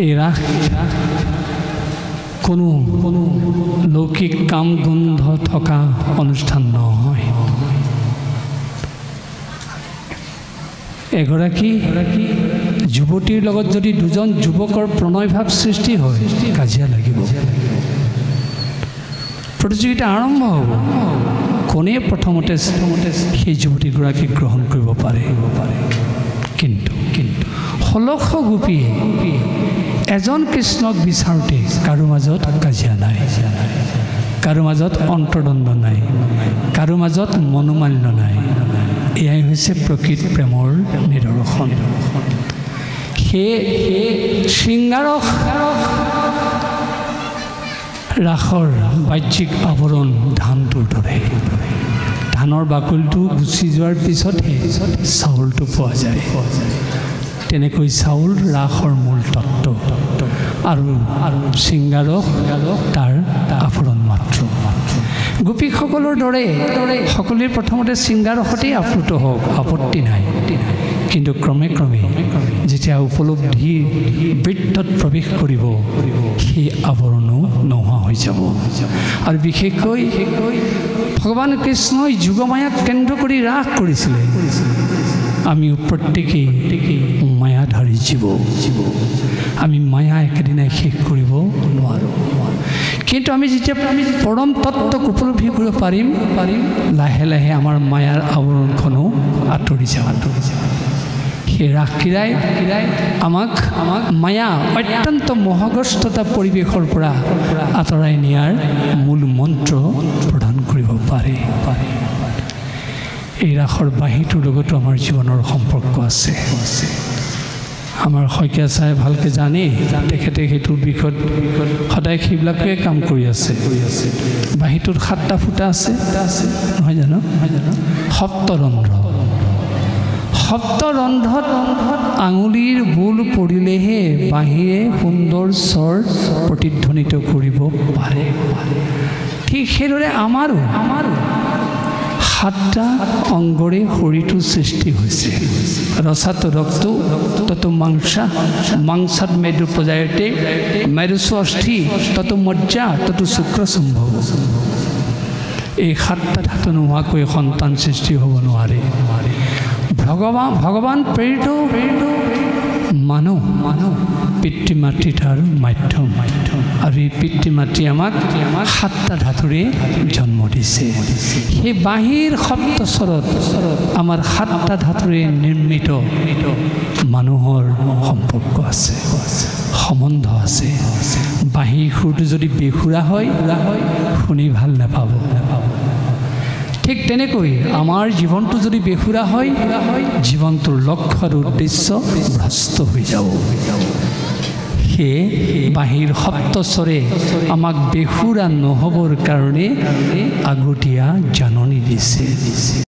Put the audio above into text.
এৰা কোনো লৌকিক কাম গন্ধ থকা অনুষ্ঠান নহয়। এগৰাকী যুৱতীৰ লগত যদি দুজন যুৱকৰ প্ৰণয় ভাৱ সৃষ্টি হয়, কাজিয়া লাগিব, প্ৰতিযোগিতা আৰম্ভ হ'ব। কোনে প্ৰথমতে সেই যুৱতীগৰাকীক গ্ৰহণ কৰিব পাৰে। কিন্তু ষোলশ গোপীয়ে এজন কৃষ্ণক বিচাৰোঁতে কাৰো মাজত কাজিয়া নাই, কাৰো মাজত অন্তৰ্দ্বন্দ্ব নাই, কাৰো মাজত মনোমালিন্য নাই। এয়াই হৈছে প্ৰকৃত প্ৰেমৰ নিদৰ্শন। সেই শৃংগাৰক ৰাসৰ বাহ্যিক আৱৰণ ধানটোৰ দৰে। ধানৰ বাকলিটো গুচি যোৱাৰ পিছতহে চাউলটো পোৱা যায়। তেনেকৈ চাউল ৰাসৰ মূল তত্ত্ব আৰু শৃংগাৰক তাৰ আৱৰণ মাত্ৰ। গোপীসকলৰ দৰে সকলোৱে প্ৰথমতে শৃংগাৰকতেই আপ্লুত হওক, আপত্তি নাই। কিন্তু ক্ৰমে যেতিয়া উপলব্ধিৰ বৃত্তত প্ৰৱেশ কৰিব, সেই আৱৰণো নোহোৱা হৈ যাব। আৰু বিশেষকৈ ভগৱান কৃষ্ণই যোগমায়াক কেন্দ্ৰ কৰি ৰাস কৰিছিলে। আমি প্ৰত্যেকেই মায়াধাৰী জীৱ। আমি মায়া একেদিনাই শেষ কৰিব নোৱাৰোঁ। কিন্তু আমি যেতিয়া পৰম তত্ত্বক উপলব্ধি কৰিব পাৰিম, লাহে লাহে আমাৰ মায়াৰ আৱৰণখনো আঁতৰি যাব। সেই ৰাসক্ৰীড়াই আমাক মায়া অত্যন্ত মোহগ্ৰস্ততা পৰিৱেশৰ পৰা আঁতৰাই নিয়াৰ মূল মন্ত্ৰ প্ৰদান কৰিব পাৰে। এই ৰাসৰ বাঁহীটোৰ লগতো আমাৰ জীৱনৰ সম্পৰ্ক আছে। আমাৰ শইকীয়া চাই ভালকৈ জানে, তেখেতে সেইটোৰ বিষয়ত সদায় সেইবিলাকে কাম কৰি আছে। বাঁহীটোত 7টা ফুটা আছে, নহয় জানো? সপ্তৰন্ধ্ৰত আঙুলিৰ বোল পৰিলেহে বাঁহীয়ে সুন্দৰ স্বৰ প্ৰতিধ্বনিত কৰিব পাৰে। ঠিক সেইদৰে আমাৰো 7টা অংগৰে শৰীৰটোৰ সৃষ্টি হৈছে। ৰসাত ৰক্ত তত মাংসাত মেদু প্ৰজায়তে মেৰুস্ব অস্থি তত মজ্জা তত শুক্ৰ সম্ভৱ। এই 7টা ধাতু নোহোৱাকৈ সন্তান সৃষ্টি হ'ব নোৱাৰে। ভগৱান প্ৰেৰিত মানুহ পিতৃ মাতৃ তাৰ মাধ্যম। আৰু এই পিতৃ মাতৃ আমাক 7টা ধাতুৰে জন্ম দিছে। সেই বাঁহীৰ সপ্তস্বৰত আমাৰ 7টা ধাতুৰে নিৰ্মিত মানুহৰ সম্পৰ্ক আছে, সম্বন্ধ আছে। বাঁহীৰ সুৰটো যদি বেসুৰা হয়, শুনি ভাল নাপাব। ঠিক তেনেকৈ আমাৰ জীৱনটো যদি বেসুৰা হয়, জীৱনটোৰ লক্ষ্য আৰু উদ্দেশ্য ভ্ৰষ্ট হৈ যাব। সেয়ে বাঁহীৰ সপ্তস্বৰে আমাক বেসুৰা নহ'বৰ কাৰণে আগতীয়া জাননী দিছে।